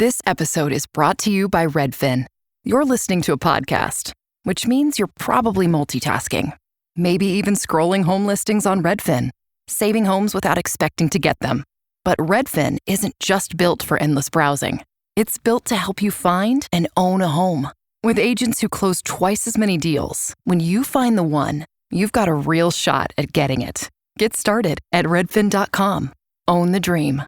This episode is brought to you by Redfin. You're listening to a podcast, which means you're probably multitasking. Maybe even scrolling home listings on Redfin, saving homes without expecting to get them. But Redfin isn't just built for endless browsing. It's built to help you find and own a home. With agents who close twice as many deals, when you find the one, you've got a real shot at getting it. Get started at redfin.com. Own the dream.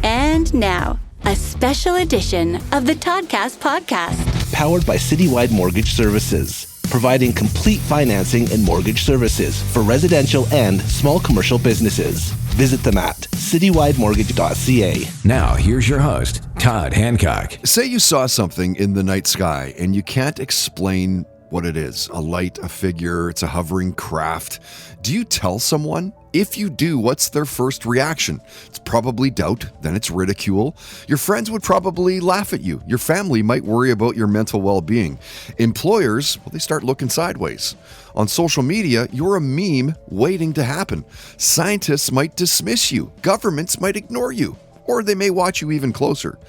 And now, a special edition of the Toddcast podcast. Powered by Citywide Mortgage Services, providing complete financing and mortgage services for residential and small commercial businesses. Visit them at citywidemortgage.ca. Now, here's your host, Todd Hancock. Say you saw something in the night sky and you can't explain what it is. A light, a figure, it's a hovering craft. Do you tell someone? If you do, what's their first reaction? It's probably doubt, then it's ridicule. Your friends would probably laugh at you. Your family might worry about your mental well-being. Employers, well, they start looking sideways. On social media, you're a meme waiting to happen. Scientists might dismiss you. Governments might ignore you. Or they may watch you even closer.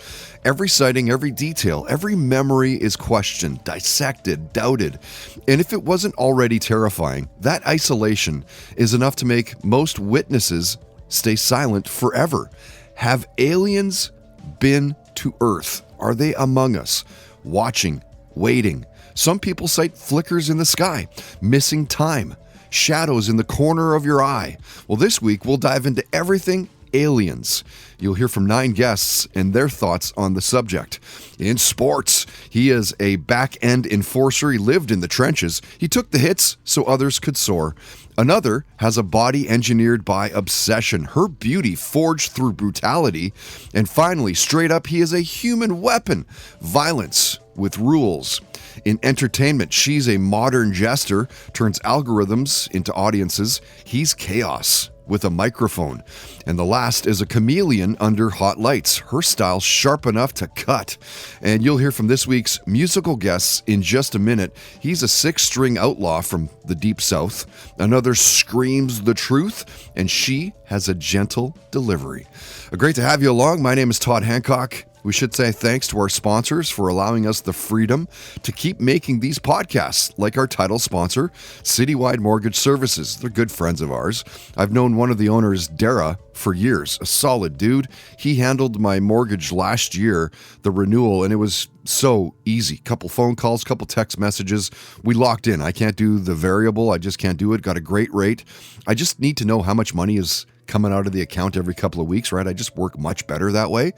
Every sighting, every detail, every memory is questioned, dissected, doubted. And if it wasn't already terrifying, that isolation is enough to make most witnesses stay silent forever. Have aliens been to Earth? Are they among us? Watching, waiting. Some people cite flickers in the sky, missing time, shadows in the corner of your eye. Well, this week we'll dive into everything aliens. You'll hear from 9 guests and their thoughts on the subject. In sports, he is a back-end enforcer. He lived in the trenches. He took the hits so others could soar. Another has a body engineered by obsession, her beauty forged through brutality. And finally, straight up, he is a human weapon, violence with rules. In entertainment, she's a modern jester, turns algorithms into audiences. He's chaos with a microphone. And the last is a chameleon under hot lights. Her style sharp enough to cut. And you'll hear from this week's musical guests in just a minute. He's a 6-string outlaw from the Deep South. Another screams the truth, and she has a gentle delivery. Great to have you along. My name is Todd Hancock. We should say thanks to our sponsors for allowing us the freedom to keep making these podcasts, like our title sponsor, Citywide Mortgage Services. They're good friends of ours. I've known one of the owners, Dara, for years. A solid dude. He handled my mortgage last year, the renewal, and it was so easy. Couple phone calls, couple text messages. We locked in. I can't do the variable. I just can't do it. Got a great rate. I just need to know how much money is coming out of the account every couple of weeks, right? I just work much better that way.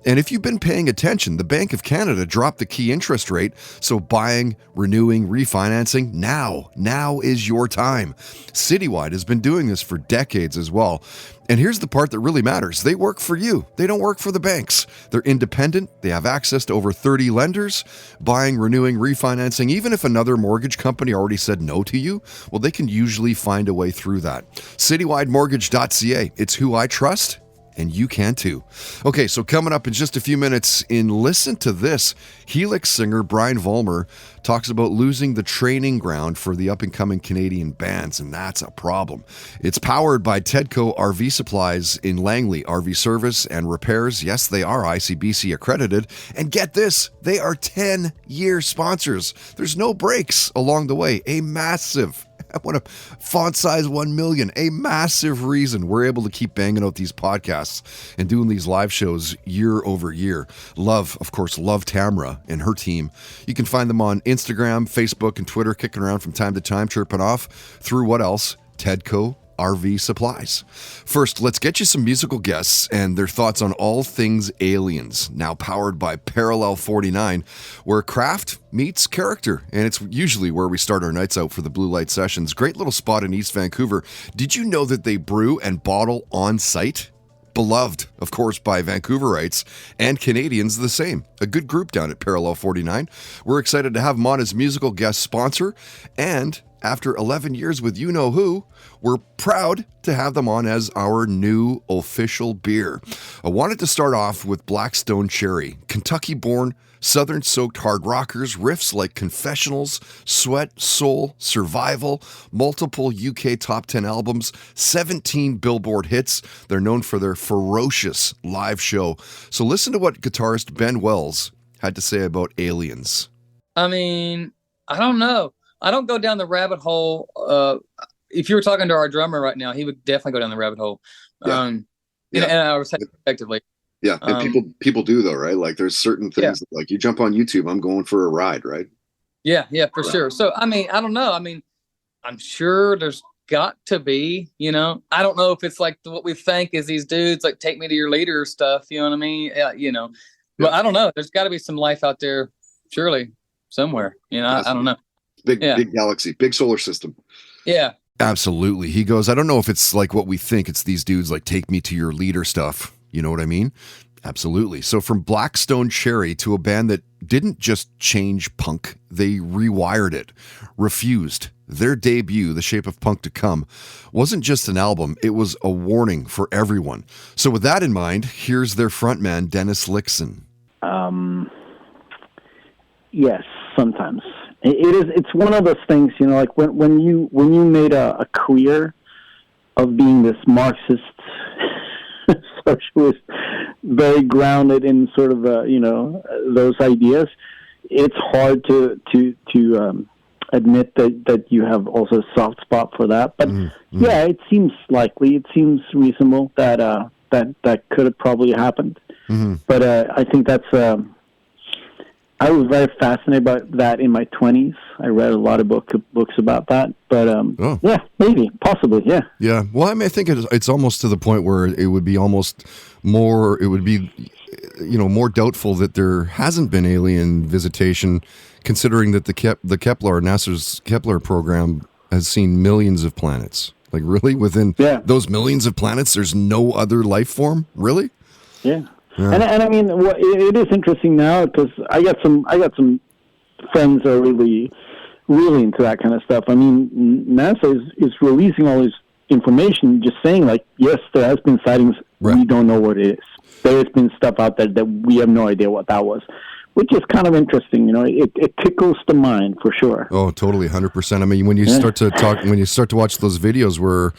And if you've been paying attention, the Bank of Canada dropped the key interest rate. So buying, renewing, refinancing, now is your time. Citywide has been doing this for decades as well. And here's the part that really matters. They work for you. They don't work for the banks. They're independent. They have access to over 30 lenders. Buying, renewing, refinancing, even if another mortgage company already said no to you, well, they can usually find a way through that. Citywidemortgage.ca. It's who I trust, and you can too. Okay, so coming up in just a few minutes in Listen to This, Helix singer Brian Vollmer talks about losing the training ground for the up-and-coming Canadian bands, and that's a problem. It's powered by Tedco RV Supplies in Langley, RV service and repairs. Yes, they are ICBC accredited. And get this, they are 10-year sponsors. There's no breaks along the way. A massive, I want a font size 1 million, a massive reason we're able to keep banging out these podcasts and doing these live shows year over year. Love Tamra and her team. You can find them on Instagram, Facebook, and Twitter, kicking around from time to time, chirping off through what else? Tedco RV Supplies. First, let's get you some musical guests and their thoughts on all things aliens, now powered by Parallel 49, where craft meets character, and it's usually where we start our nights out for the Blue Light Sessions. Great little spot in East Vancouver. Did you know that they brew and bottle on site? Beloved, of course, by Vancouverites and Canadians the same. A good group down at Parallel 49. We're excited to have them on as musical guest sponsor and after 11 years with You Know Who, we're proud to have them on as our new official beer. I wanted to start off with Blackstone Cherry, Kentucky-born, Southern-soaked hard rockers, riffs like Confessionals, Sweat, Soul, Survival, multiple UK top 10 albums, 17 Billboard hits. They're known for their ferocious live show. So listen to what guitarist Ben Wells had to say about Aliens. I mean, I don't know. I don't go down the rabbit hole. If you were talking to our drummer right now, he would definitely go down the rabbit hole. Yeah. And I was saying effectively. Yeah, and people do though, right? Like there's certain things like you jump on YouTube, I'm going for a ride, right? Yeah, for sure. So I mean, I don't know. I mean, I'm sure there's got to be, I don't know if it's like what we think is these dudes like take me to your leader stuff, you know what I mean? But I don't know. There's got to be some life out there, surely somewhere. I don't know. Big galaxy, big solar system. Yeah. Absolutely. He goes, I don't know if it's like what we think. It's these dudes like take me to your leader stuff. You know what I mean? Absolutely. So from Blackstone Cherry to a band that didn't just change punk, they rewired it. Refused. Their debut, The Shape of Punk to Come, wasn't just an album, it was a warning for everyone. So with that in mind, here's their frontman, Dennis Lixon. Yes, sometimes. It's one of those things, like when you made a career of being this Marxist socialist, very grounded in sort of those ideas, it's hard to admit that you have also a soft spot for that. But yeah, it seems likely, it seems reasonable that could have probably happened. But I think that's I was very fascinated by that in my 20s. I read a lot of books about that. But yeah, maybe, possibly, yeah. Yeah, well, I mean, I think it's almost to the point where it would be almost more, it would be, more doubtful that there hasn't been alien visitation, considering that the Kepler, NASA's Kepler program has seen millions of planets. Like, really? Within those millions of planets, there's no other life form? Really? Yeah. Yeah. And I mean, it is interesting now because I got some friends that are really, really into that kind of stuff. I mean, NASA is releasing all this information, just saying like, yes, there has been sightings. Right. We don't know what it is. There has been stuff out there that we have no idea what that was, which is kind of interesting. It tickles the mind for sure. Oh, totally, 100%. I mean, when you start to watch those videos where,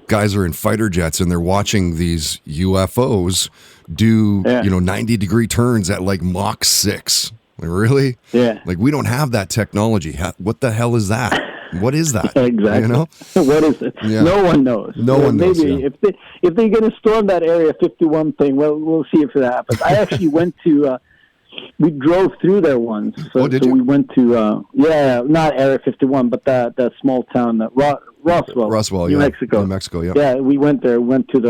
guys are in fighter jets and they're watching these UFOs do 90-degree turns at like Mach 6. Like, really? Yeah. Like, we don't have that technology. What the hell is that? What is that? Exactly. What is it? Yeah. No one knows. No one knows. Maybe if they're going to storm that Area 51 thing, well, we'll see if it happens. I actually went to. We drove through there once. So we went to not Area 51, but that small town, Roswell, New Mexico. New Mexico, yeah. Yeah, we went there. Went to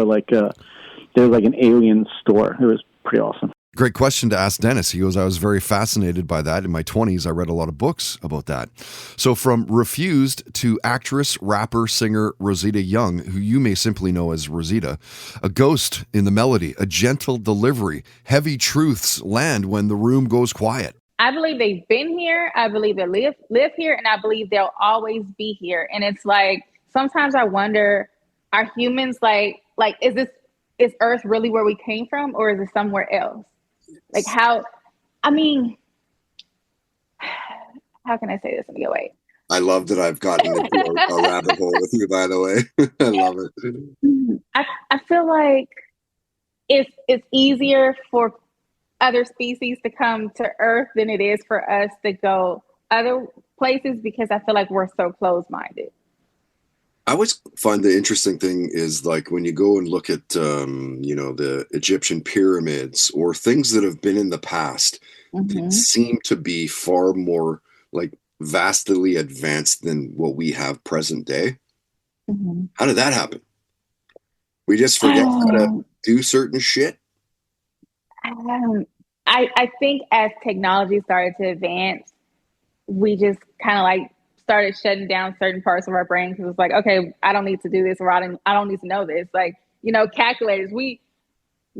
there's like an alien store. It was pretty awesome. Great question to ask Dennis. He goes, I was very fascinated by that. In my 20s, I read a lot of books about that. So from Refused to actress, rapper, singer Rosita Young, who you may simply know as Rosita, a ghost in the melody, a gentle delivery, heavy truths land when the room goes quiet. I believe they've been here. I believe they live here, and I believe they'll always be here. And it's like, sometimes I wonder, are humans like is Earth really where we came from, or is it somewhere else? Like how can I say this in a good way? I love that I've gotten into a rabbit hole with you, by the way. I love it. I feel like it's easier for other species to come to Earth than it is for us to go other places, because I feel like we're so closed-minded. I always find the interesting thing is like when you go and look at, the Egyptian pyramids or things that have been in the past, they seem to be far more like vastly advanced than what we have present day. How did that happen? We just forget how to do certain shit. I think as technology started to advance, we just kind of like started shutting down certain parts of our brain because it's like, okay, I don't need to do this, or I don't need to know this. Like, calculators. We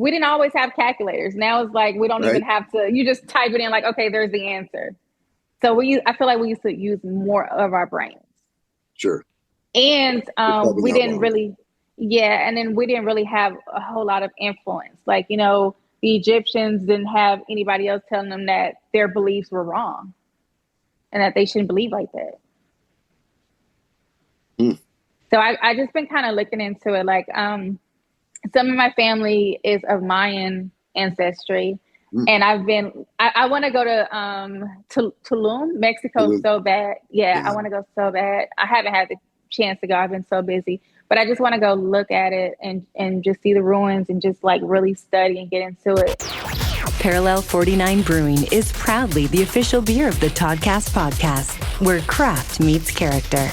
didn't always have calculators. Now it's like we don't even have to. You just type it in, like, okay, there's the answer. So I feel like we used to use more of our brains. Sure. And we out didn't longer. really, and then we didn't really have a whole lot of influence. Like, the Egyptians didn't have anybody else telling them that their beliefs were wrong and that they shouldn't believe like that. So I just been kind of looking into it. Like, some of my family is of Mayan ancestry. And I want to go to Tulum, Mexico so bad. Yeah, I want to go so bad. I haven't had the chance to go. I've been so busy. But I just want to go look at it and just see the ruins and just like really study and get into it. Parallel 49 Brewing is proudly the official beer of the Toddcast podcast, where craft meets character.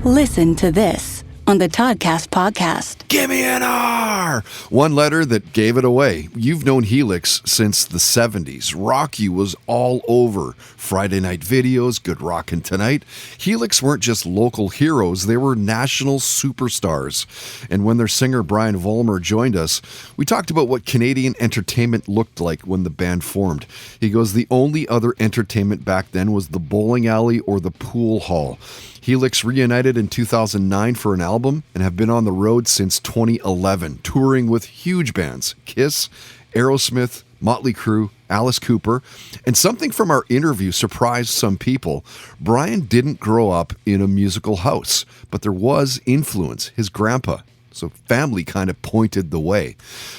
Listen to this on the Toddcast podcast. Give me an R! One letter that gave it away. You've known Helix since the 70s. Rocky was all over. Friday night videos, Good Rockin' Tonight. Helix weren't just local heroes, they were national superstars. And when their singer Brian Vollmer joined us, we talked about what Canadian entertainment looked like when the band formed. He goes, the only other entertainment back then was the bowling alley or the pool hall. Helix reunited in 2009 for an album and have been on the road since 2011, touring with huge bands, Kiss, Aerosmith, Motley Crue, Alice Cooper. And something from our interview surprised some people. Brian didn't grow up in a musical house, but there was influence, his grandpa. So family kind of pointed the way.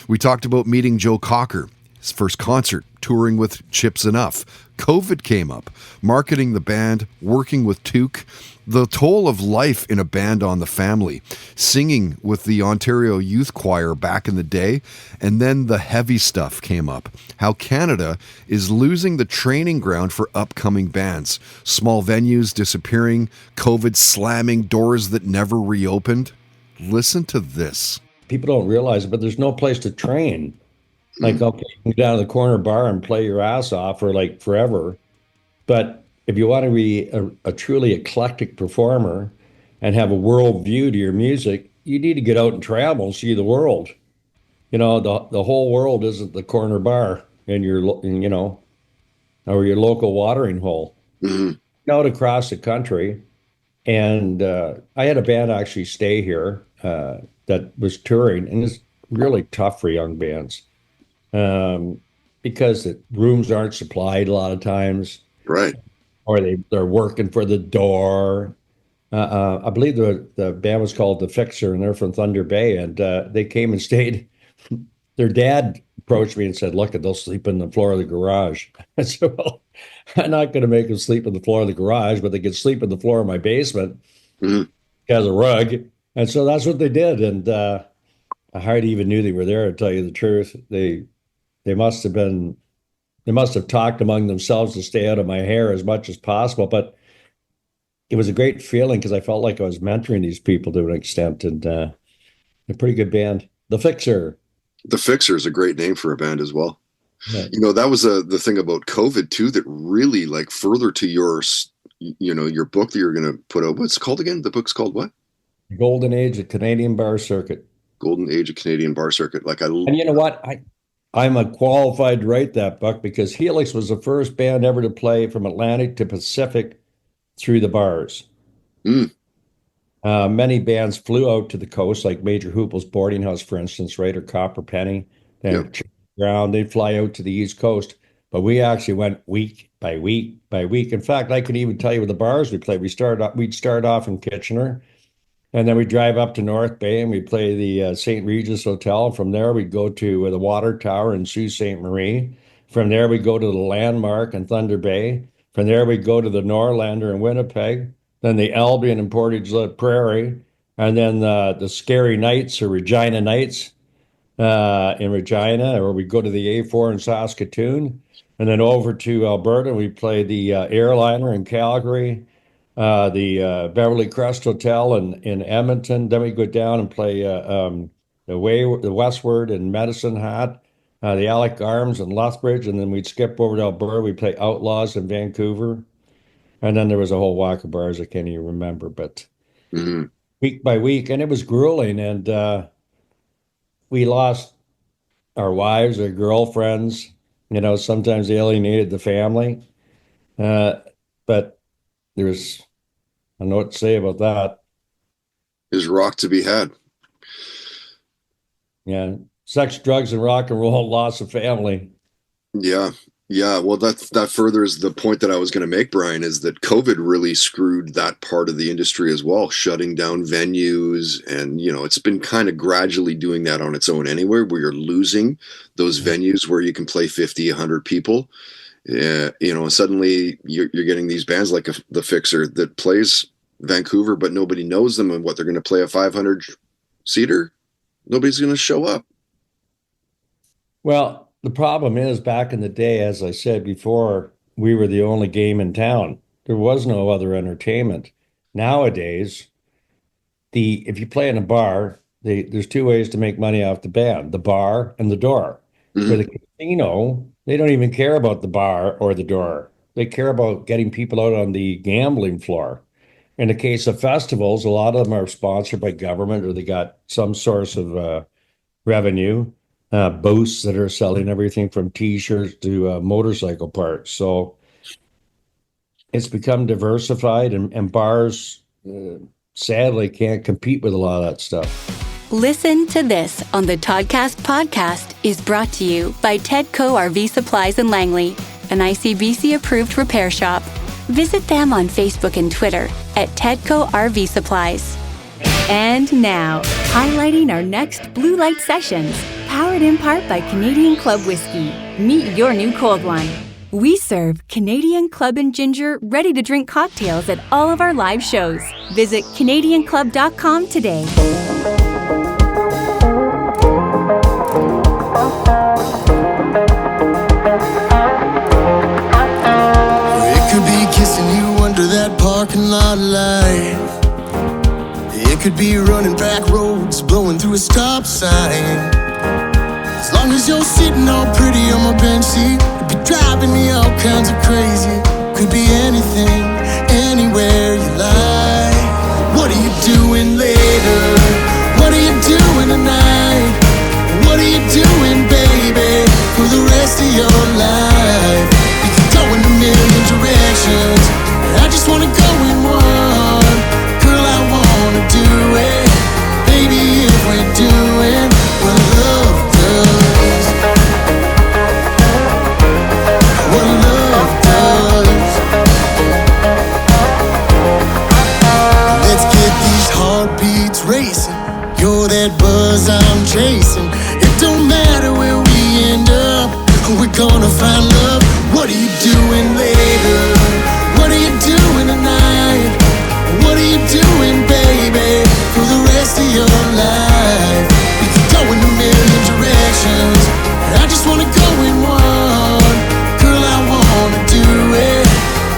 We talked about meeting Joe Cocker, his first concert, touring with Chips Enough. COVID came up, marketing the band, working with Took, the toll of life in a band on the family, singing with the Ontario Youth Choir back in the day, and then the heavy stuff came up. How Canada is losing the training ground for upcoming bands. Small venues disappearing, COVID slamming doors that never reopened. Listen to this. People don't realize it, but there's no place to train. Like, okay, you can go down to the corner bar and play your ass off for like forever. But if you want to be a truly eclectic performer and have a world view to your music, you need to get out and travel and see the world. You know, the whole world isn't the corner bar in your, you know, or your local watering hole. Out across the country. And I had a band actually stay here that was touring, and it's really tough for young bands because the rooms aren't supplied a lot of times. Right. Or they're working for the door. I believe the band was called The Fixer, and they're from Thunder Bay, and they came and stayed. Their dad approached me and said, look, they'll sleep in the floor of the garage. I said, well, I'm not going to make them sleep on the floor of the garage, but they could sleep on the floor of my basement as a rug. And so that's what they did. And I hardly even knew they were there, to tell you the truth. They must have talked among themselves to stay out of my hair as much as possible. But it was a great feeling because I felt like I was mentoring these people to an extent, and a pretty good band. The Fixer. The Fixer is a great name for a band as well. Yeah. You know, that was the thing about COVID too, that really, like, further to your book that you're going to put out. What's it called again? The book's called what? Golden Age of Canadian Bar Circuit. Golden Age of Canadian Bar Circuit. And you know what? I'm a qualified to write that book because Helix was the first band ever to play from Atlantic to Pacific through the bars. Many bands flew out to the coast, like Major Hoople's Boarding House, for instance, right, or Copper Penny. They'd fly out to the East Coast, but we actually went week by week by week. In fact, I can even tell you the bars we played. We'd start off in Kitchener, and then we'd drive up to North Bay, and we'd play the St. Regis Hotel. From there, we'd go to the Water Tower in Sault Ste. Marie. From there, we'd go to the Landmark in Thunder Bay. From there, we'd go to the Norlander in Winnipeg, then the Albion in Portage La Prairie, and then the Scary Nights or Regina Nights in Regina, or we'd go to the A4 in Saskatoon, and then over to Alberta. We play the Airliner in Calgary, the Beverly Crest Hotel in Edmonton. Then we go down and play the Westward in Medicine Hat, the Alec Arms in Lethbridge, and then we'd skip over to Alberta. We'd play Outlaws in Vancouver, and then there was a whole whack of bars I can't even remember, but week by week, and it was grueling, and we lost our wives, our girlfriends, you know, sometimes alienated the family, but there's, I don't know what to say about that. There's rock to be had. Yeah. Sex, drugs, and rock and roll, loss of family. Yeah. Well, that furthers the point that I was going to make, Brian, is that COVID really screwed that part of the industry as well, shutting down venues. And, you know, it's been kind of gradually doing that on its own anywhere, where you're losing those venues where you can play 50, 100 people. You know, suddenly you're getting these bands like the Fixer that plays Vancouver, but nobody knows them and what they're going to play a 500-seater. Nobody's going to show up. Well, the problem is, back in the day, as I said before, we were the only game in town. There was no other entertainment. Nowadays, if you play in a bar, there's two ways to make money off the band: the bar and the door. For the casino, they don't even care about the bar or the door. They care about getting people out on the gambling floor. In the case of festivals, a lot of them are sponsored by government, or they got some source of revenue. Booths that are selling everything from T-shirts to motorcycle parts. So it's become diversified, and bars sadly can't compete with a lot of that stuff. Listen to this on the Toddcast podcast is brought to you by Tedco RV Supplies in Langley, an ICBC-approved repair shop. Visit them on Facebook and Twitter at Tedco RV Supplies. And now, highlighting our next Blue Light Sessions, powered in part by Canadian Club Whiskey. Meet your new cold one. We serve Canadian Club and Ginger ready-to-drink cocktails at all of our live shows. Visit CanadianClub.com today. It could be kissing you under that parking lot light. It could be running back roads, blowing through a stop sign. As long as you're sitting all pretty on my bench seat, it'd be driving me all kinds of crazy. Could be anything, anywhere you like. What are you doing later? What are you doing tonight? What are you doing, baby, for the rest of your life? You can go in a million directions, I just wanna go in one. Girl, I wanna do it, baby, if we're doing what love does. What love does. Let's get these heartbeats racing. You're that buzz I'm chasing. It don't matter where we end up, we're gonna find love. What are you doing later? What are you doing tonight? What are you doing, baby, for the rest of your life? We could go in a million directions, I just wanna go in one. Girl, I wanna do it,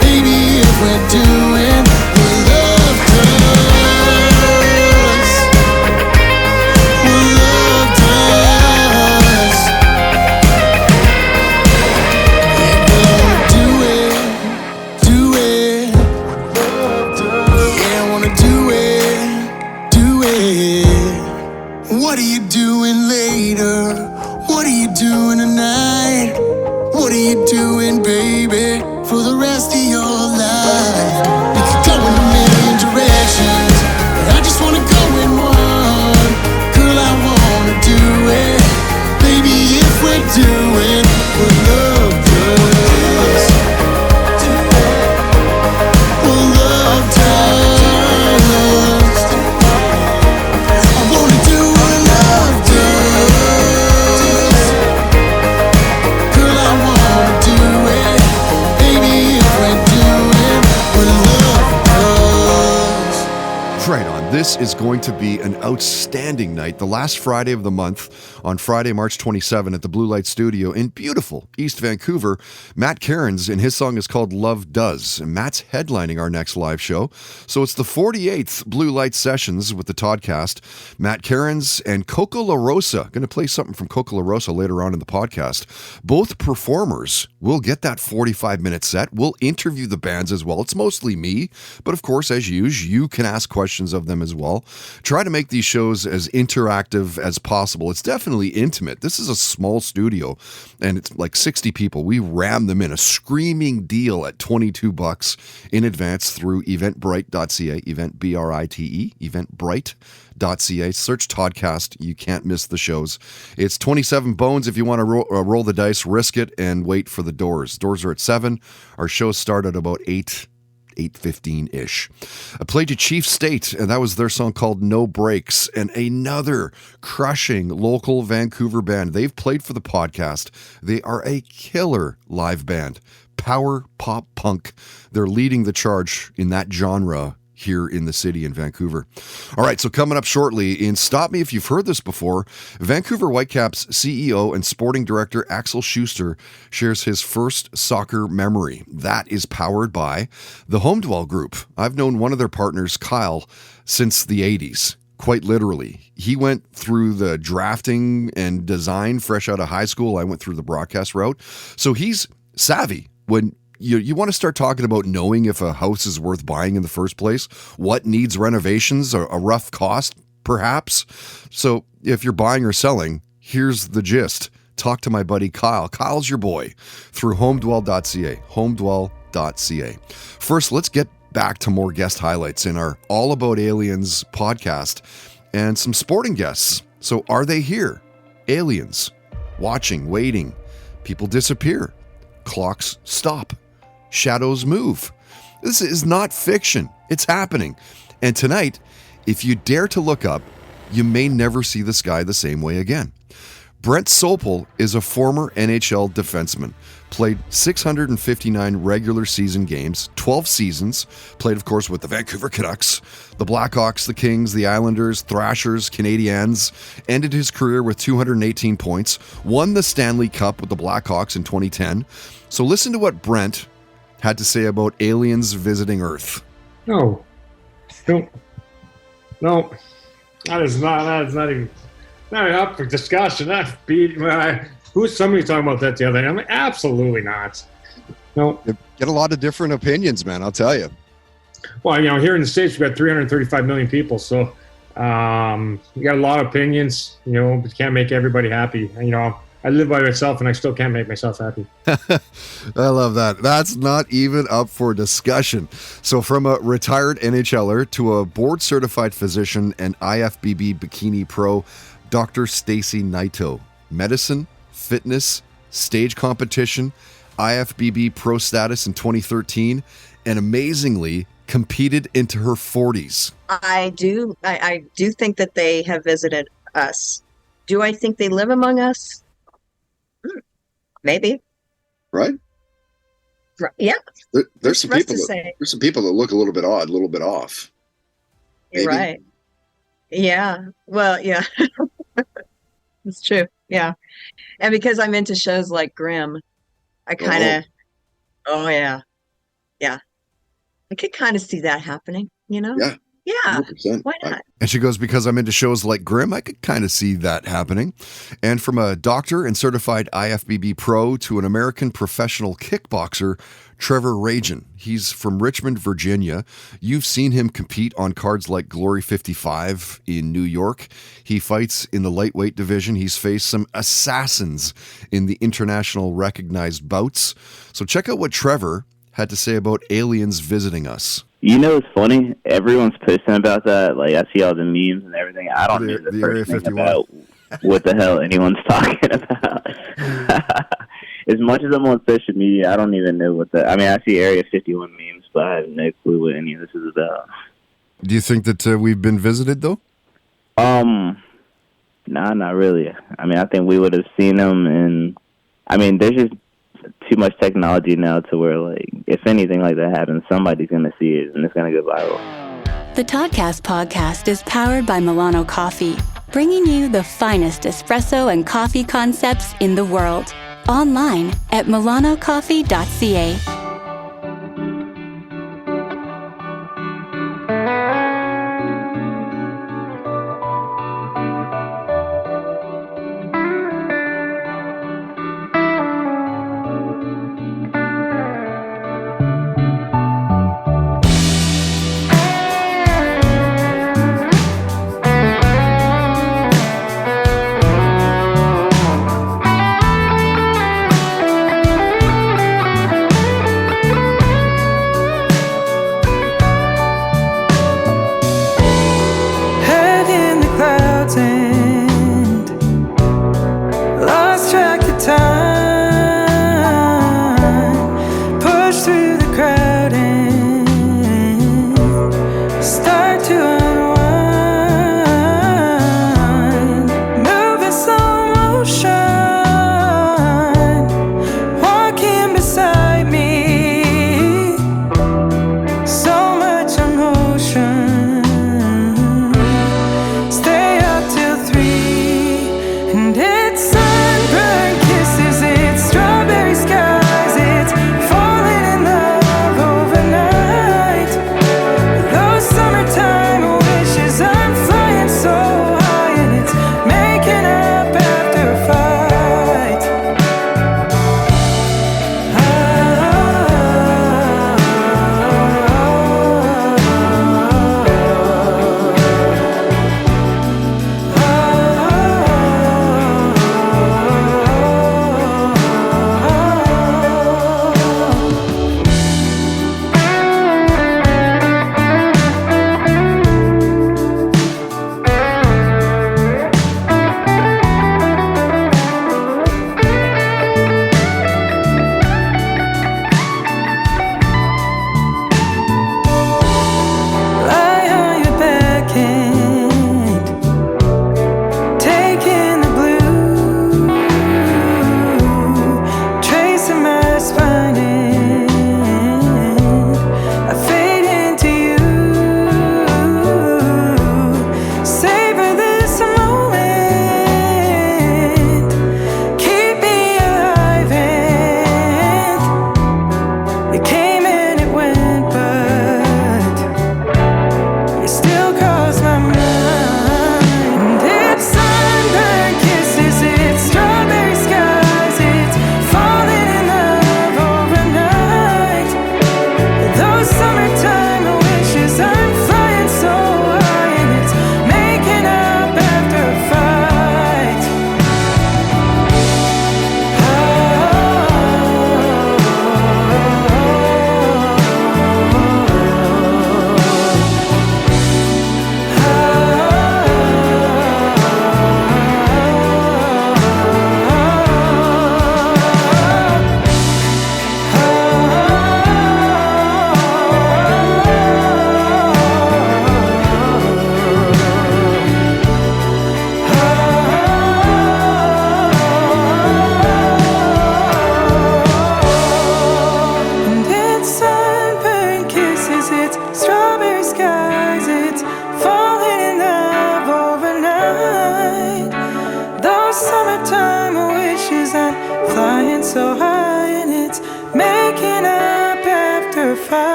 baby, if we're doing what love does. What love does. Yeah, girl, I wanna do it, do it. Yeah, I wanna do it, do it. What are you doing later? What are you doing tonight? What are you doing, baby, for the rest of your life? We could go in a million directions, I just wanna go in one. Girl, I wanna do it, baby, if we're doing what love does. What love does. I wanna do what love does. Girl, I wanna do it, baby, if we're doing what love does. Right on. This is going to be an outstanding night. The last Friday of the month, on Friday, March 27 at the Blue Light Studio in beautiful East Vancouver. Matt Cairns, and his song is called Love Does. And Matt's headlining our next live show. So it's the 48th Blue Light Sessions with the Toddcast. Matt Cairns and Coco La Rosa. Going to play something from Coco La Rosa later on in the podcast. Both performers will get that 45-minute set. We'll interview the bands as well. It's mostly me, but of course, as usual, you can ask questions of them as well. Try to make these shows as interactive as possible. It's definitely intimate. This is a small studio, and it's like 60 people. We ram them in a screaming deal at $22 in advance through eventbrite.ca, eventbrite, eventbrite.ca. Search Toddcast. You can't miss the shows. It's 27 bones if you want to roll the dice, risk it, and wait for the doors. Doors are at 7. Our shows start at about 8:15-ish. I played you Chief State, and that was their song called No Breaks, and another crushing local Vancouver band. They've played for the podcast. They are a killer live band. Power pop punk. They're leading the charge in that genre here in the city in Vancouver. All right, so coming up shortly in Stop Me If You've Heard This Before, Vancouver Whitecaps CEO and sporting director Axel Schuster shares his first soccer memory. That is powered by the Home Dwell Group. I've known one of their partners, Kyle, since the 80s. Quite literally. He went through the drafting and design fresh out of high school. I went through the broadcast route. So he's savvy when you want to start talking about knowing if a house is worth buying in the first place, what needs renovations, a rough cost, perhaps. So if you're buying or selling, here's the gist. Talk to my buddy Kyle. Kyle's your boy through homedwell.ca, homedwell.ca. First, let's get back to more guest highlights in our All About Aliens podcast and some sporting guests. So are they here? Aliens. Watching, waiting. People disappear. Clocks stop. Shadows move. This is not fiction. It's happening. And tonight, if you dare to look up, you may never see the sky the same way again. Brent Sopel is a former NHL defenseman. Played 659 regular season games, 12 seasons. Played, of course, with the Vancouver Canucks, the Blackhawks, the Kings, the Islanders, Thrashers, Canadiens. Ended his career with 218 points. Won the Stanley Cup with the Blackhawks in 2010. So listen to what Brent had to say about aliens visiting Earth. No. That is not even up for discussion. Somebody talking about that the other day. I'm like, absolutely not. No. You get a lot of different opinions, man, I'll tell you. Well, here in the States, we've got 335 million people. So you got a lot of opinions, but you can't make everybody happy. I live by myself and I still can't make myself happy. I love that. That's not even up for discussion. So from a retired NHLer to a board-certified physician and IFBB bikini pro, Dr. Stacey Naito. Medicine, fitness, stage competition, IFBB pro status in 2013, and amazingly competed into her 40s. I do think that they have visited us. Do I think they live among us? Maybe. Right? Yeah. There's some people that look a little bit odd, a little bit off. Maybe. You're right. Yeah. Well, yeah. It's true. Yeah. And because I'm into shows like Grimm, I kind of, yeah. I could kind of see that happening, Yeah. Yeah. 100%. Why not? And she goes, because I'm into shows like Grimm, I could kind of see that happening. And from a doctor and certified IFBB pro to an American professional kickboxer, Trevor Ragin. He's from Richmond, Virginia. You've seen him compete on cards like Glory 55 in New York. He fights in the lightweight division. He's faced some assassins in the international recognized bouts. So check out what Trevor had to say about aliens visiting us. It's funny. Everyone's pissing about that. Like, I see all the memes and everything. I don't know the first thing about what the hell anyone's talking about. As much as I'm on social media, I don't even know what that. I mean, I see Area 51 memes, but I have no clue what any of this is about. Do you think that we've been visited, though? Nah, not really. I mean, I think we would have seen them, and I mean, there's just too much technology now to where, like, if anything like that happens, somebody's going to see it, and it's going to go viral. The Toddcast podcast is powered by Milano Coffee, bringing you the finest espresso and coffee concepts in the world. Online at milanocoffee.ca.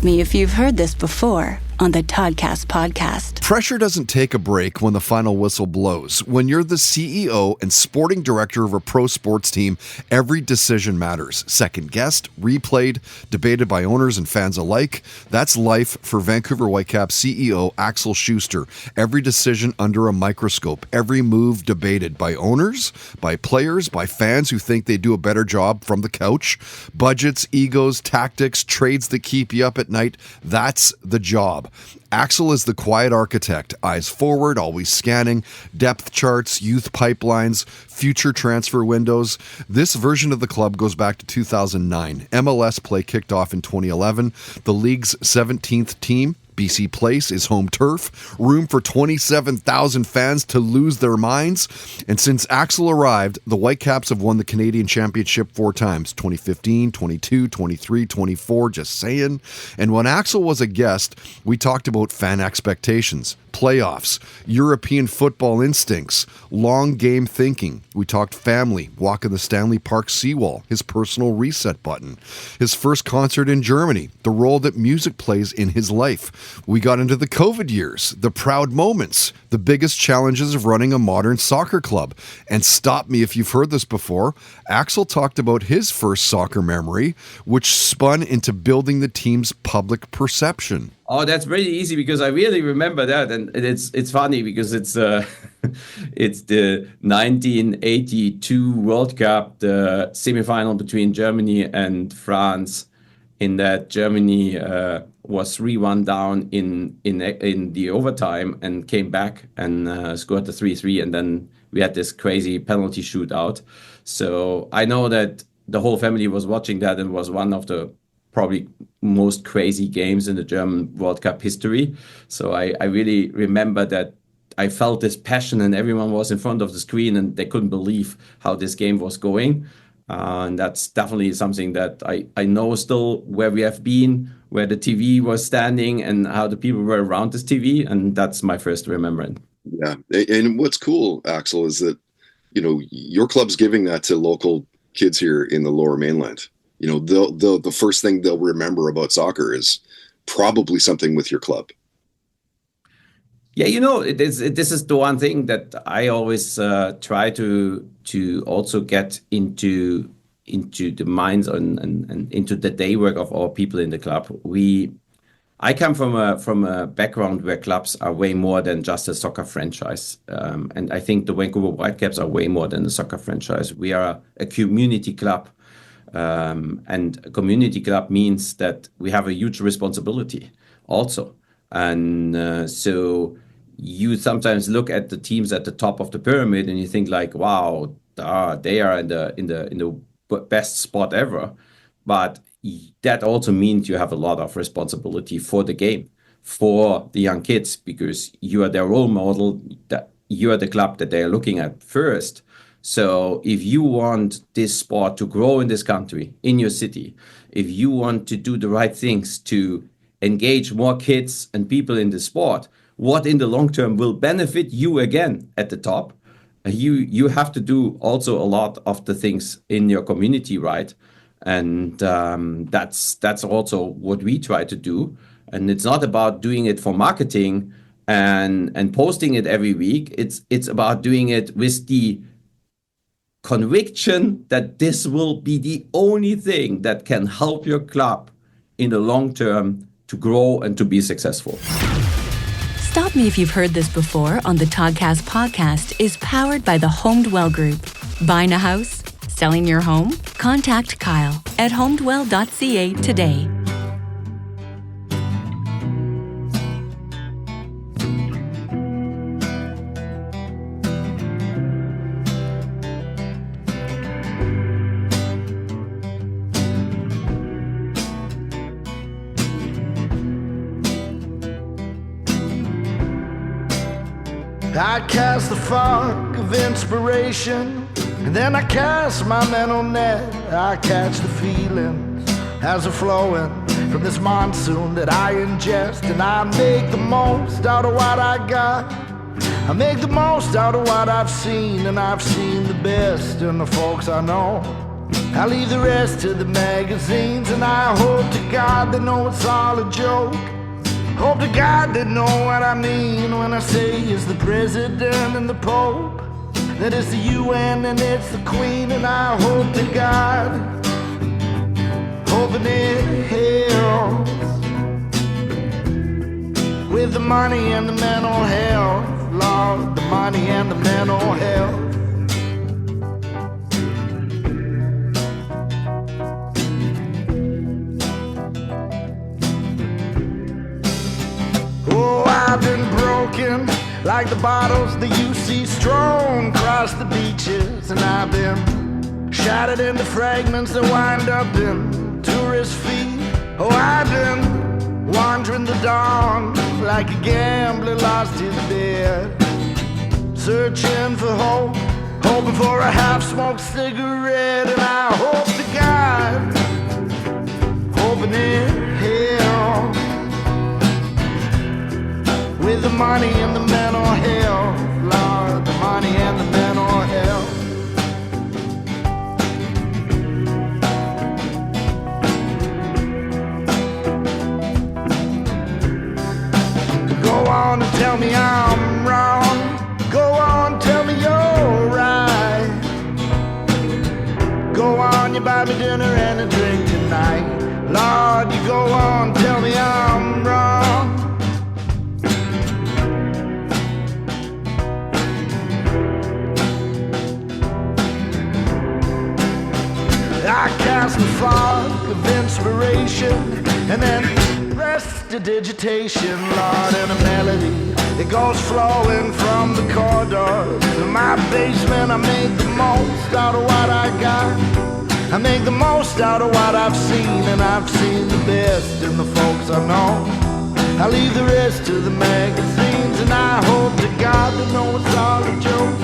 Stop me if you've heard this before on the Toddcast podcast. Pressure doesn't take a break when the final whistle blows. When you're the CEO and sporting director of a pro sports team, every decision matters. Second guessed, replayed, debated by owners and fans alike. That's life for Vancouver Whitecaps CEO Axel Schuster. Every decision under a microscope. Every move debated by owners, by players, by fans who think they do a better job from the couch. Budgets, egos, tactics, trades that keep you up at night. That's the job. Axel is the quiet architect, eyes forward, always scanning, depth charts, youth pipelines, future transfer windows. This version of the club goes back to 2009. MLS play kicked off in 2011. The league's 17th team, BC Place, is home turf, room for 27,000 fans to lose their minds. And since Axel arrived, the Whitecaps have won the Canadian Championship 4 times, 2015, 22, 23, 24, just saying. And when Axel was a guest, we talked about fan expectations, playoffs, European football instincts, long game thinking. We talked family, walking the Stanley Park seawall, his personal reset button, his first concert in Germany, the role that music plays in his life. We got into the COVID years, the proud moments, the biggest challenges of running a modern soccer club. And stop me if you've heard this before, Axel talked about his first soccer memory, which spun into building the team's public perception. Oh, that's very easy because I really remember that, and it's funny because it's it's the 1982 World Cup, the semifinal between Germany and France. In that Germany was 3-1 down in the overtime and came back and scored the 3-3, and then we had this crazy penalty shootout. So I know that the whole family was watching that and was one of the probably most crazy games in the German World Cup history. So I really remember that I felt this passion and everyone was in front of the screen and they couldn't believe how this game was going. And that's definitely something that I know still where we have been, where the TV was standing and how the people were around this TV. And that's my first remembrance. Yeah. And what's cool, Axel, is that, you know, your club's giving that to local kids here in the Lower Mainland. You know, the first thing they'll remember about soccer is probably something with your club. Yeah, you know, this is the one thing that I always try to also get into the minds and into the day work of our people in the club. I come from a background where clubs are way more than just a soccer franchise, and I think the Vancouver Whitecaps are way more than a soccer franchise. We are a community club. And a community club means that we have a huge responsibility also. And so you sometimes look at the teams at the top of the pyramid and you think like, wow, they are in the best spot ever. But that also means you have a lot of responsibility for the game, for the young kids, because you are their role model, that you are the club that they are looking at first. So if you want this sport to grow in this country, in your city, if you want to do the right things to engage more kids and people in the sport, what in the long term will benefit you again at the top, you have to do also a lot of the things in your community, right? And that's also what we try to do. And it's not about doing it for marketing and posting it every week. It's about doing it with the conviction that this will be the only thing that can help your club in the long term to grow and to be successful. Stop Me If You've Heard This Before on the Toddcast podcast is powered by the HomeDwell Group. Buying a house? Selling your home? Contact Kyle at homedwell.ca today. I cast the fog of inspiration, and then I cast my mental net. I catch the feelings as they're flowing from this monsoon that I ingest, and I make the most out of what I got. I make the most out of what I've seen, and I've seen the best in the folks I know. I leave the rest to the magazines, and I hope to God they know it's all a joke. Hope to God they know what I mean when I say it's the president and the Pope, that it's the UN and it's the Queen, and I hope to God, hoping it helps with the money and the mental health, Lord, the money and the mental health. Oh, I've been broken like the bottles that you see strewn across the beaches, and I've been shattered into fragments that wind up in tourist feet. Oh, I've been wandering the dawn like a gambler lost his bed, searching for hope, hoping for a half-smoked cigarette, and I hope to God, hoping it helps with the money and the mental health, Lord, the money and the mental health. Go on and tell me I'm wrong. Go on, tell me you're right. Go on, you buy me dinner and a drink tonight. Lord, you go on, tell me I'm wrong. I cast a fog of inspiration and then prestidigitation, Lord, in a melody. It goes flowing from the corridors in my basement. I make the most out of what I got. I make the most out of what I've seen, and I've seen the best in the folks I know. I leave the rest to the magazines, and I hope to God they know it's all a joke.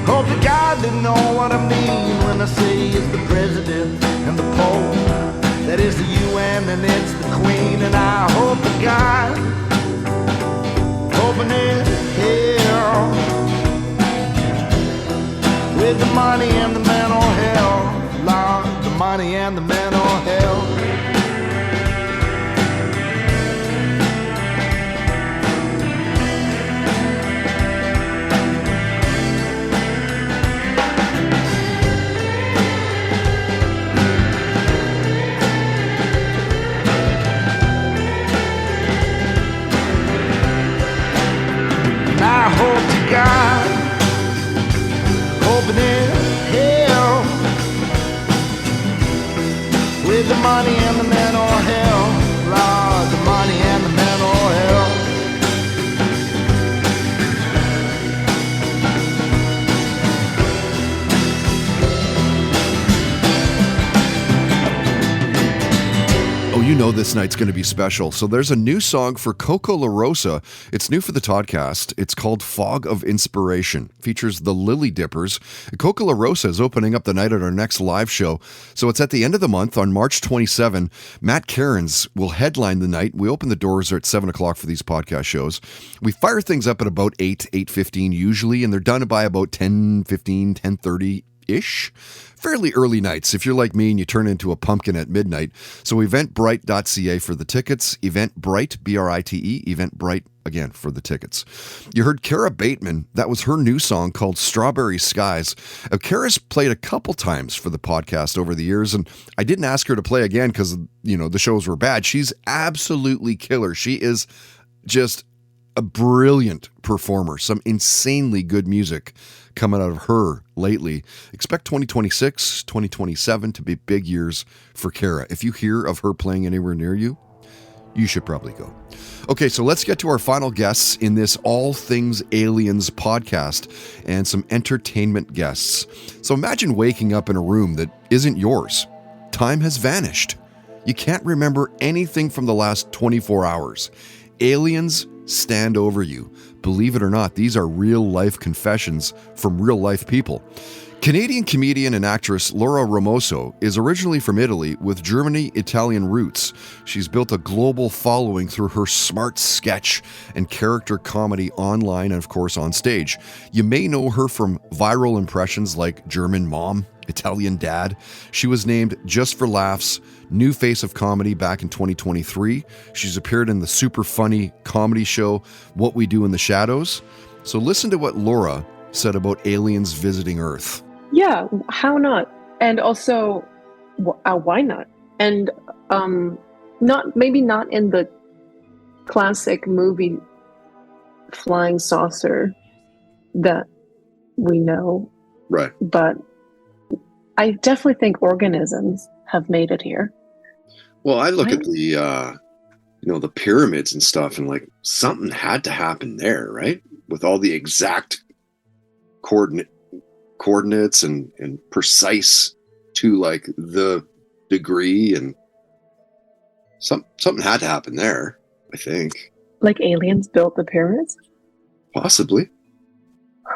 Hope to God they know what I mean when I say it's the president and the Pope, that is the UN and it's the Queen, and I hope to God, hoping it helps with the money and the mental health, Lord, the money and the mental health. I hope to God, hoping it helps with the money and the mental health, Lord, the money and the mental health. Oh, you know this night's going to be special. So there's a new song for Coco La Rosa. It's new for the Toddcast. It's called Fog of Inspiration. Features the Lily Dippers. Coco La Rosa is opening up the night at our next live show. So it's at the end of the month on March 27. Matt Cairns will headline the night. We open the doors at 7 o'clock for these podcast shows. We fire things up at about 8:15 usually, and they're done by about 10:15, 10:30-ish. Fairly early nights if you're like me and you turn into a pumpkin at midnight. So eventbrite.ca for the tickets. Eventbrite, B-R-I-T-E, Eventbrite, again, for the tickets. You heard Kara Bateman. That was her new song called Strawberry Skies. Kara's played a couple times for the podcast over the years, and I didn't ask her to play again because, you know, the shows were bad. She's absolutely killer. She is just a brilliant performer. Some insanely good music coming out of her lately. Expect 2026, 2027 to be big years for Kara. If you hear of her playing anywhere near you, you should probably go. Okay, so let's get to our final guests in this All Things Aliens podcast and some entertainment guests. So imagine waking up in a room that isn't yours. Time has vanished. You can't remember anything from the last 24 hours. Aliens stand over you. Believe it or not, these are real-life confessions from real-life people. Canadian comedian and actress Laura Ramoso is originally from Italy with Germany-Italian roots. She's built a global following through her smart sketch and character comedy online and, of course, on stage. You may know her from viral impressions like German Mom Italian dad. She was named Just for Laughs New Face of Comedy back in 2023. She's appeared in the super funny comedy show What We Do in the Shadows. So listen to what Laura said about aliens visiting Earth. Yeah, how not? And also, why not? And maybe not in the classic movie flying saucer that we know. Right. But I definitely think organisms have made it here. Well, I look at the, the pyramids and stuff, and like something had to happen there, right? With all the exact coordinates and precise to like the degree, and something had to happen there, I think. Like aliens built the pyramids? Possibly.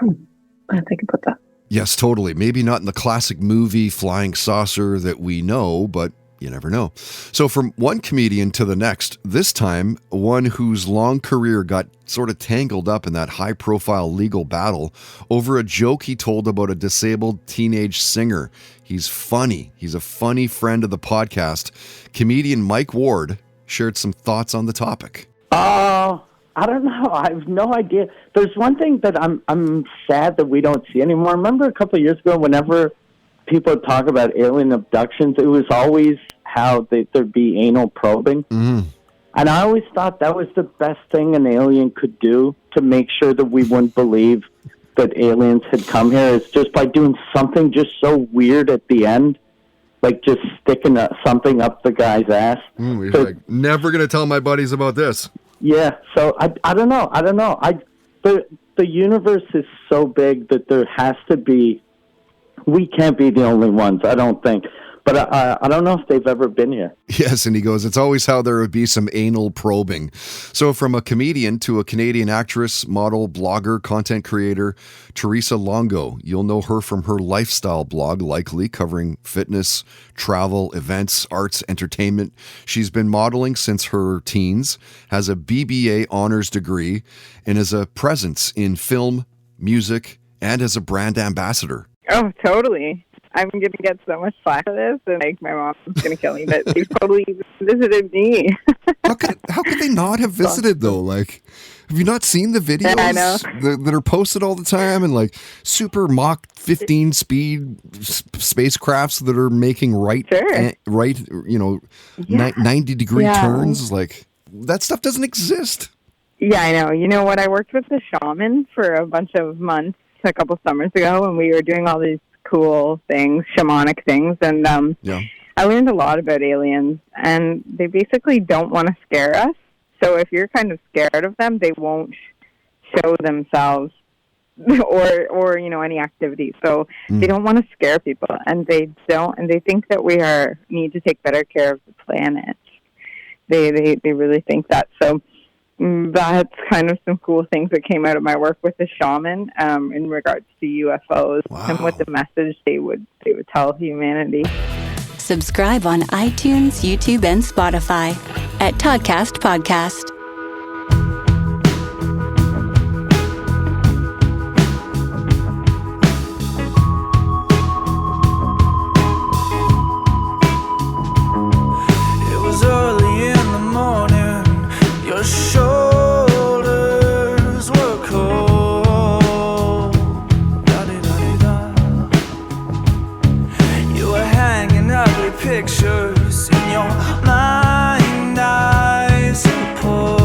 I didn't think about that. Yes, totally. Maybe not in the classic movie flying saucer that we know, but you never know. So from one comedian to the next, this time one whose long career got sort of tangled up in that high-profile legal battle over a joke he told about a disabled teenage singer. He's funny. He's a funny friend of the podcast. Comedian Mike Ward shared some thoughts on the topic. I don't know. I have no idea. There's one thing that I'm sad that we don't see anymore. Remember a couple of years ago, whenever people talk about alien abductions, it was always how there'd be anal probing. Mm-hmm. And I always thought that was the best thing an alien could do to make sure that we wouldn't believe that aliens had come here, is just by doing something just so weird at the end, like just sticking something up the guy's ass. He's like, never going to tell my buddies about this. Yeah, so I don't know. The universe is so big that there has to be, we can't be the only ones, I don't think. But I don't know if they've ever been here. Yes, and he goes, it's always how there would be some anal probing. So from a comedian to a Canadian actress, model, blogger, content creator, Theresa Longo. You'll know her from her lifestyle blog, likely, covering fitness, travel, events, arts, entertainment. She's been modeling since her teens, has a BBA honors degree, and is a presence in film, music, and as a brand ambassador. Oh, totally. I'm going to get so much flack for this, and like my mom's going to kill me, but they totally visited me. How could they not have visited, though? Like, have you not seen the videos that are posted all the time, and like super Mach 15 speed spacecrafts that are making right, 90-degree turns? Like, that stuff doesn't exist. Yeah, I know. You know what? I worked with a shaman for a bunch of months a couple summers ago, and we were doing all these cool things, shamanic things, and I learned a lot about aliens, and they basically don't want to scare us. So if you're kind of scared of them, they won't show themselves or any activity. So they don't want to scare people, and they think that we need to take better care of the planet. They really think that. So that's kind of some cool things that came out of my work with the shaman in regards to UFOs and what the message they would tell humanity. Subscribe on iTunes, YouTube, and Spotify at Toddcast Podcast. It was early in the morning. Your shoulders were cold. Da-di-da-di-da. You were hanging ugly pictures in your mind, I suppose.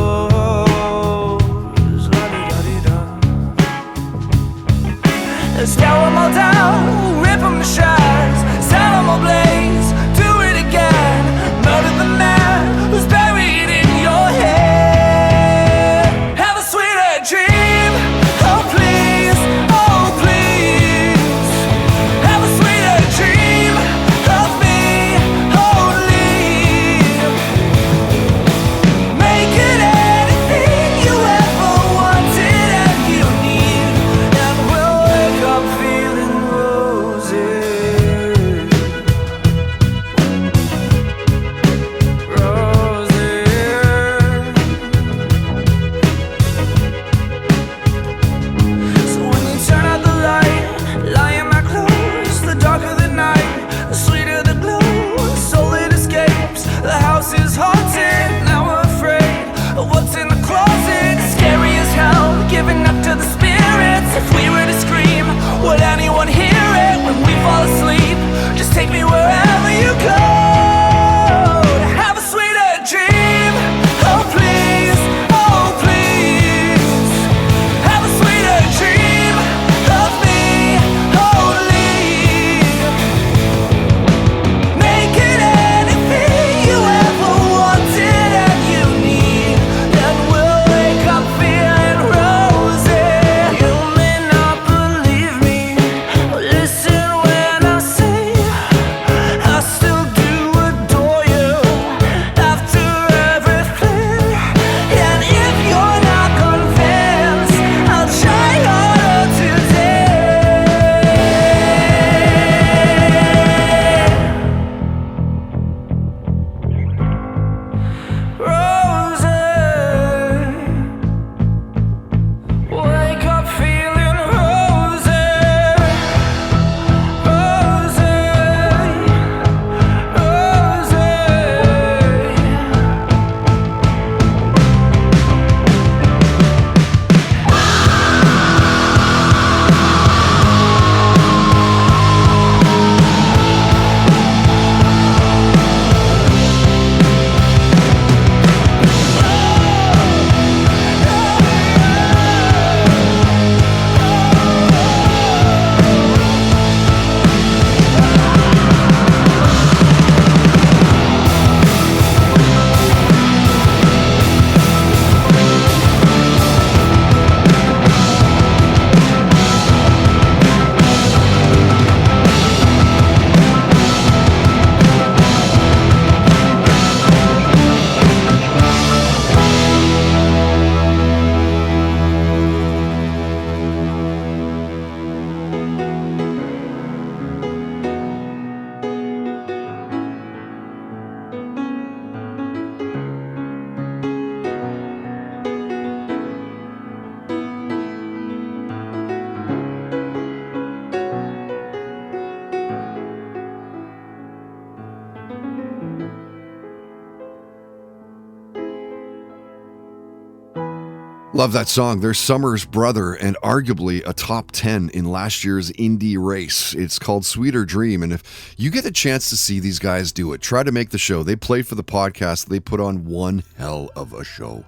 Love that song. They're Summer's brother and arguably a top 10 in last year's indie race. It's called Sweeter Dream. And if you get a chance to see these guys do it, try to make the show. They played for the podcast. They put on one hell of a show.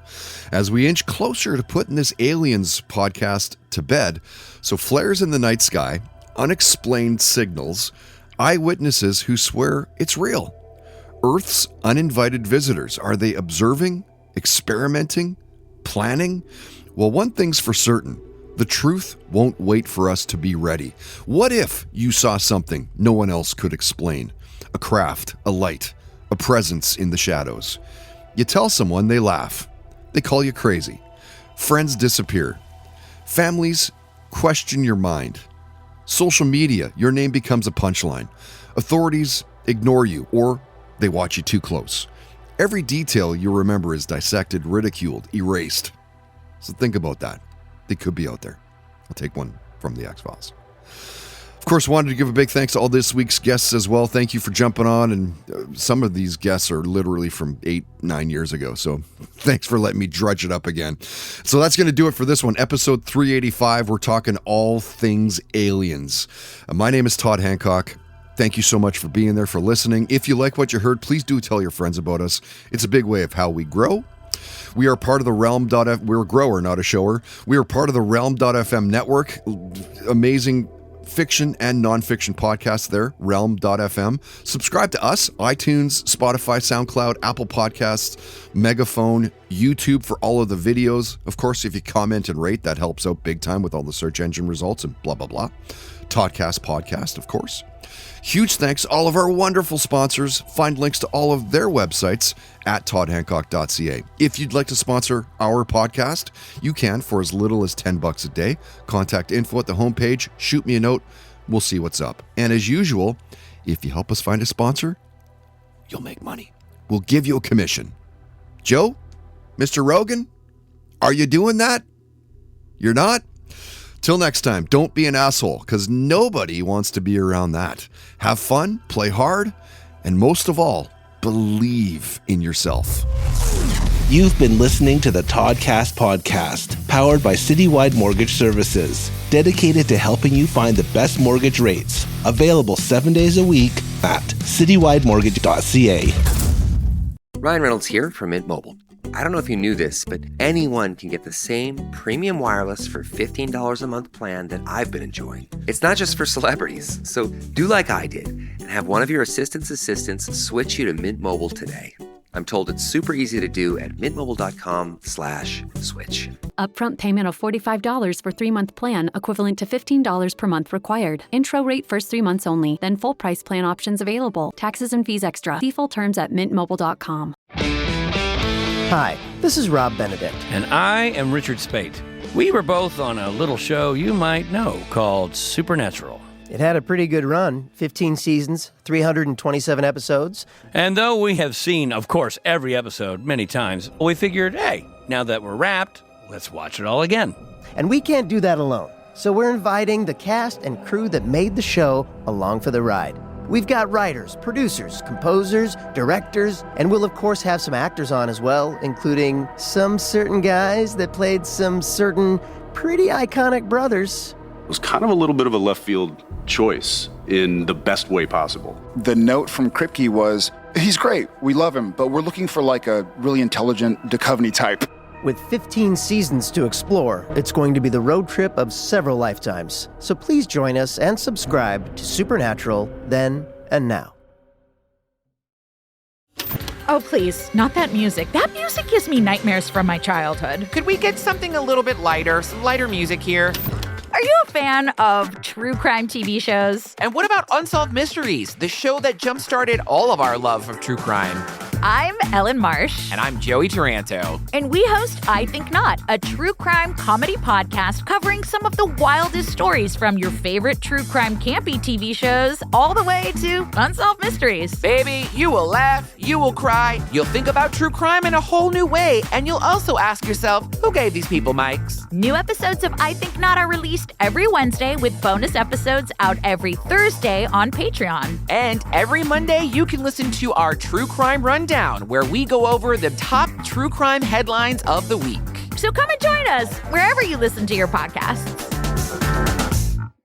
As we inch closer to putting this Aliens podcast to bed, so flares in the night sky, unexplained signals, eyewitnesses who swear it's real. Earth's uninvited visitors. Are they observing, experimenting, planning? Well, one thing's for certain. The truth won't wait for us to be ready. What if you saw something no one else could explain? A craft, a light, a presence in the shadows. You tell someone, they laugh. They call you crazy. Friends disappear. Families question your mind. Social media, your name becomes a punchline. Authorities ignore you, or they watch you too close. Every detail you remember is dissected, ridiculed, erased. So think about that. They could be out there. I'll take one from the X-Files. Of course, wanted to give a big thanks to all this week's guests as well. Thank you for jumping on. And some of these guests are literally from 8-9 years ago. So thanks for letting me drudge it up again. So that's going to do it for this one. Episode 385. We're talking all things aliens. My name is Todd Hancock. Thank you so much for being there, for listening. If you like what you heard, please do tell your friends about us. It's a big way of how we grow. We are part of the Realm.fm. We're a grower, not a shower. We are part of the Realm.fm network. Amazing fiction and nonfiction podcasts there, Realm.fm. Subscribe to us, iTunes, Spotify, SoundCloud, Apple Podcasts, Megaphone, YouTube for all of the videos. Of course, if you comment and rate, that helps out big time with all the search engine results and blah, blah, blah. Toddcast podcast, of course. Huge thanks to all of our wonderful sponsors. Find links to all of their websites at toddhancock.ca. If you'd like to sponsor our podcast, you can for as little as $10 a day. Contact info at the homepage. Shoot me a note. We'll see what's up. And as usual, if you help us find a sponsor, you'll make money. We'll give you a commission. Joe? Mr. Rogan? Are you doing that? You're not? Till next time, don't be an asshole, because nobody wants to be around that. Have fun, play hard, and most of all, believe in yourself. You've been listening to the Toddcast podcast, powered by Citywide Mortgage Services, dedicated to helping you find the best mortgage rates. Available 7 days a week at citywidemortgage.ca. Ryan Reynolds here from Mint Mobile. I don't know if you knew this, but anyone can get the same premium wireless for $15 a month plan that I've been enjoying. It's not just for celebrities, so do like I did and have one of your assistants switch you to Mint Mobile today. I'm told it's super easy to do at mintmobile.com/switch. Upfront payment of $45 for 3-month plan, equivalent to $15 per month required. Intro rate first 3 months only, then full price plan options available. Taxes and fees extra. See full terms at mintmobile.com. Hi, this is Rob Benedict. And I am Richard Spate. We were both on a little show you might know called Supernatural. It had a pretty good run, 15 seasons, 327 episodes. And though we have seen, of course, every episode many times, we figured, hey, now that we're wrapped, let's watch it all again. And we can't do that alone, so we're inviting the cast and crew that made the show along for the ride. We've got writers, producers, composers, directors, and we'll of course have some actors on as well, including some certain guys that played some certain pretty iconic brothers. It was kind of a little bit of a left field choice in the best way possible. The note from Kripke was, he's great, we love him, but we're looking for like a really intelligent Duchovny type. With 15 seasons to explore, it's going to be the road trip of several lifetimes. So please join us and subscribe to Supernatural then and now. Oh, please, not that music. That music gives me nightmares from my childhood. Could we get something a little bit lighter, some lighter music here? Are you a fan of true crime TV shows? And what about Unsolved Mysteries, the show that jump-started all of our love of true crime? I'm Ellen Marsh. And I'm Joey Taranto. And we host I Think Not, a true crime comedy podcast covering some of the wildest stories from your favorite true crime campy TV shows all the way to Unsolved Mysteries. Baby, you will laugh, you will cry, you'll think about true crime in a whole new way, and you'll also ask yourself, who gave these people mics? New episodes of I Think Not are released every Wednesday with bonus episodes out every Thursday on Patreon. And every Monday, you can listen to our True Crime Rundown, where we go over the top true crime headlines of the week. So come and join us wherever you listen to your podcasts.